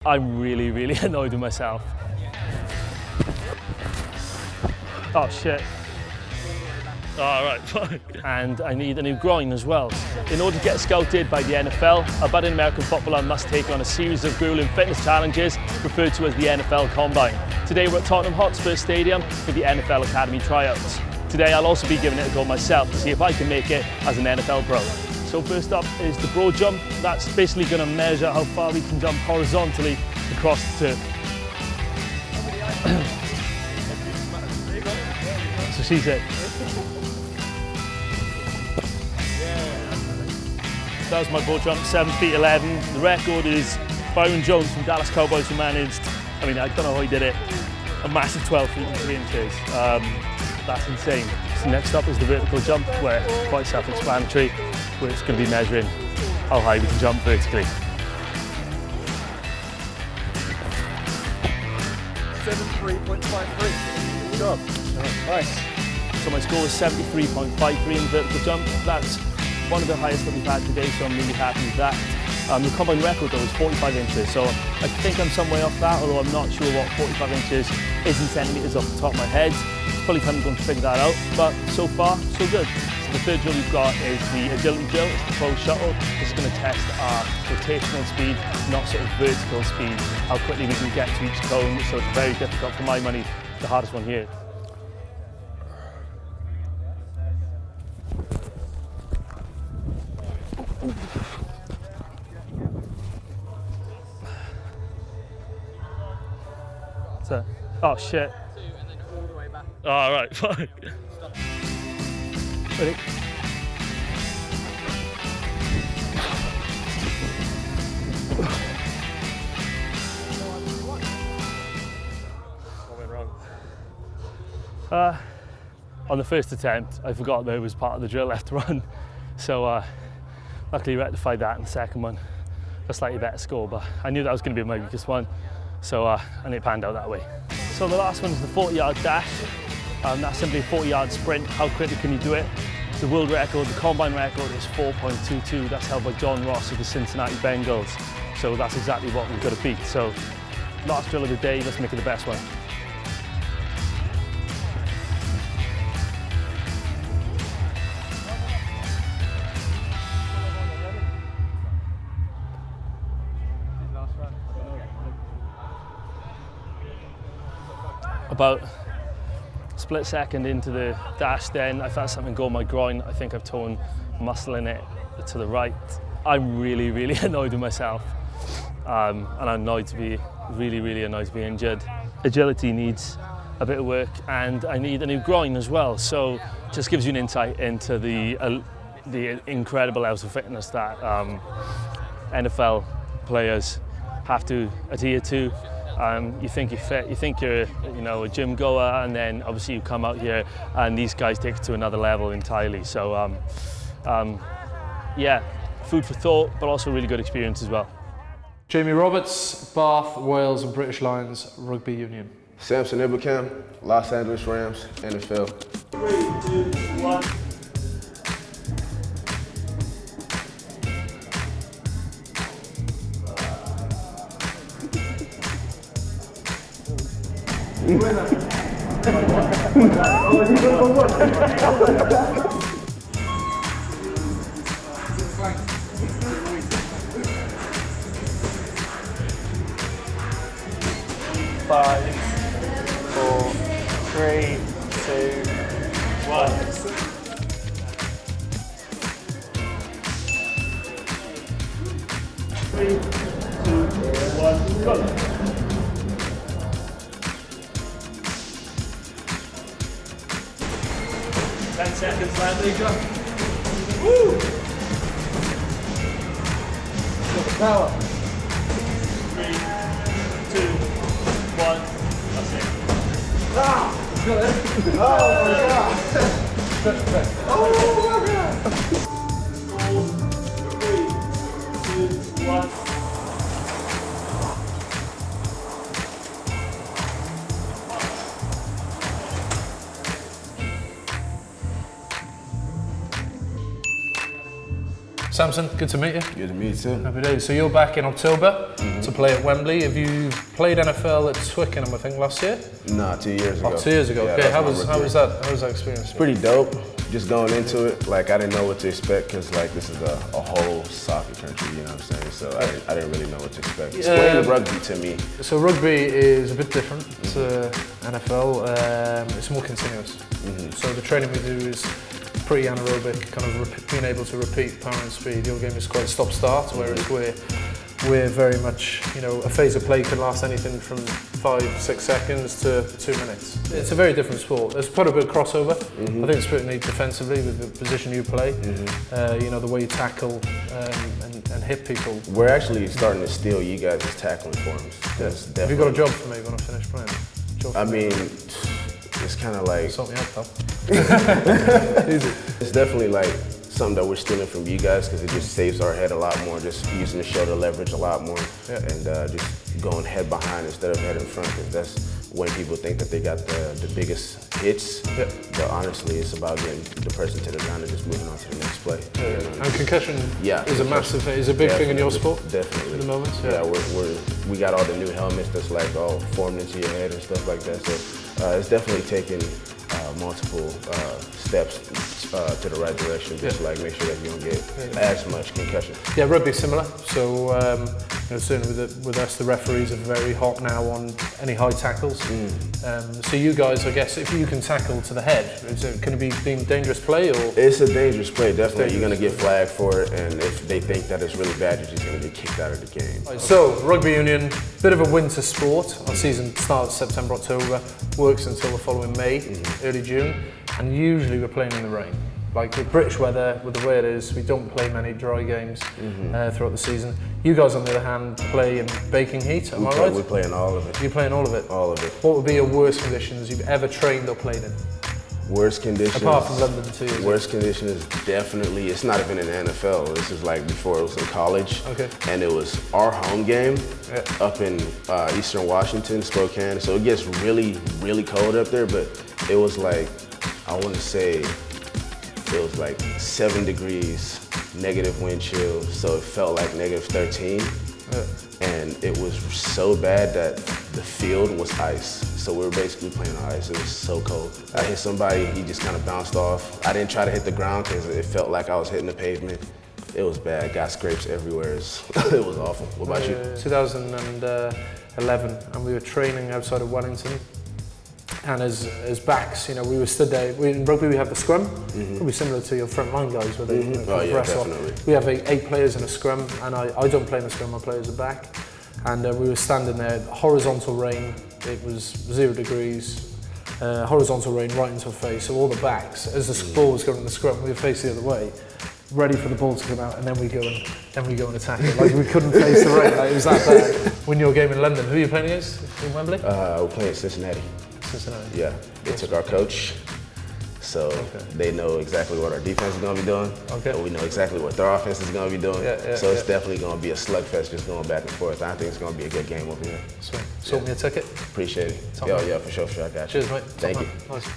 I'm really annoyed with myself. Oh shit. Alright, fine. And I need a new groin as well. In order to get scouted by the NFL, a budding American footballer must take on a series of grueling fitness challenges referred to as the NFL Combine. Today we're at Tottenham Hotspur Stadium for the NFL Academy tryouts. Today I'll also be giving it a go myself to see if I can make it as an NFL pro. So first up is the broad jump. That's basically going to measure how far we can jump horizontally across the turf. So she's it. That was my broad jump, 7 feet 11. The record is Byron Jones from Dallas Cowboys, who managed, I don't know how he did it, a massive 12 feet and 3 inches. That's insane. So next up is the vertical jump, where quite self-explanatory, where it's going to be measuring how high we can jump vertically. 73.53. Good job. Nice. So my score was 73.53 in the vertical jump. That's one of the highest that we've had today, so I'm really happy with that. The combine record though is 45 inches, so I think I'm some way off that, although I'm not sure what 45 inches is in centimetres off the top of my head. It's probably time I'm going to figure that out, but so far, so good. So the third drill we've got is the agility drill. It's the pro shuttle. This is going to test our rotational speed, not sort of vertical speed, how quickly we can get to each cone, so it's very difficult for my money, the hardest one here. So, oh shit. And then all the way back. All right, fine. Ready? What went wrong? On the first attempt, I forgot that it was part of the drill left to run. So luckily rectified that in the second one. A slightly better score, but I knew that was going to be my weakest one. So, and it panned out that way. So the last one is the 40-yard dash. That's simply a 40-yard sprint. How quickly can you do it? The world record, the combine record is 4.22. That's held by John Ross of the Cincinnati Bengals. So that's exactly what we've got to beat. So last drill of the day, let's make it the best one. About a split second into the dash then, I felt something go on my groin. I think I've torn muscle in it to the right. I'm really annoyed with myself. And I'm annoyed to be, really annoyed to be injured. Agility needs a bit of work and I need a new groin as well. So it just gives you an insight into the incredible levels of fitness that NFL players have to adhere to. You think you're fit, you think you're a gym goer, and then obviously you come out here and these guys take it to another level entirely. So yeah, food for thought, but also a really good experience as well. Jamie Roberts, Bath, Wales and British Lions Rugby Union. Samson Ebukam, Los Angeles Rams, NFL. 3, 2, 1. Five, 4, 3, 2, 1. 3, 2, 1, go. 10 seconds left. There you go. Woo! Got the power. 3, 2, 1. That's it. Ah! Got it. Oh my god! Oh my god! 4, 3, 2, 1. Samson, good to meet you. Good to meet you too. Happy days. So you're back in October to play at Wembley. Have you played NFL at Twickenham, I think, last year? Nah, 2 years ago. Oh, 2 years ago. Yeah, Okay, how was that? How was that experience? It's pretty dope. Just going into it, like I didn't know what to expect because like this is a whole soccer country, you know what I'm saying? So I didn't really know what to expect. Explain rugby to me. So rugby is a bit different to NFL. It's more continuous. So the training we do is pretty anaerobic, kind of being able to repeat power and speed. Your game is quite stop-start, whereas we're very much, you know, a phase of play can last anything from 5-6 seconds to 2 minutes. It's a very different sport. There's quite a bit of crossover. I think it's pretty neat defensively with the position you play, you know, the way you tackle and hit people. We're actually starting to steal you guys' tackling forms. Have you got a job for me when I finish playing? I mean, it's kind of like... Sort me out, pal. It's definitely like something that we're stealing from you guys because it just saves our head a lot more, just using the shoulder leverage a lot more, and just going head behind instead of head in front, because that's when people think that they got the biggest hits, but honestly it's about getting the person to the ground and just moving on to the next play. And concussion is a big thing in your sport? Definitely. At the moment? Yeah, we got all the new helmets that's like all formed into your head and stuff like that, so it's definitely taking multiple steps to the right direction, just like make sure that you don't get as much concussion. Yeah, rugby's similar. So you know, certainly with us, the referees are very hot now on any high tackles. So you guys, I guess, if you can tackle to the head, can it be deemed dangerous play? Or it's a dangerous play, definitely. You're going to get flagged for it, and if they think that it's really bad, you're just going to get kicked out of the game. So rugby union, bit of a winter sport. Our season starts September, October, works until the following May, early June, and usually we're playing in the rain. Like with British weather, with the way it is, we don't play many dry games throughout the season. You guys, on the other hand, play in baking heat, am I right? We're playing all of it. You're playing all of it? All of it. What would be your worst conditions you've ever trained or played in? Worst conditions? Apart from London 2 years. Worst conditions is definitely, it's not even in the NFL. This is like before it was in college. Okay. And it was our home game up in Eastern Washington, Spokane. So it gets really, really cold up there, but it was like, I want to say, it was like 7 degrees, negative wind chill, so it felt like negative 13. And it was so bad that the field was ice. So we were basically playing on ice. It was so cold. I hit somebody, he just kind of bounced off. I didn't try to hit the ground because it felt like I was hitting the pavement. It was bad, got scrapes everywhere. It was awful. What about you? 2011, and we were training outside of Wellington. And as backs, you know, we were stood there. In rugby, we have the scrum. Probably similar to your front line guys, where they press off. We have 8 players in a scrum, and I don't play in a scrum. I play as a back. And we were standing there, horizontal rain. It was 0 degrees, horizontal rain right into our face. So all the backs, as the ball was going in the scrum, we were facing the other way, ready for the ball to come out, and then we go and attack it. Like we couldn't face the rain. Like, it was that bad. Win your game in London. Who are you playing against in Wembley? We're playing Cincinnati. Cincinnati. Yeah, they took our coach, so they know exactly what our defense is going to be doing, and we know exactly what their offense is going to be doing, so it's definitely going to be a slugfest just going back and forth. I think it's going to be a good game over here. Sweet. Sort me a ticket. Appreciate it. Yeah, for sure, I got you. Cheers, mate. Thank you. Nice.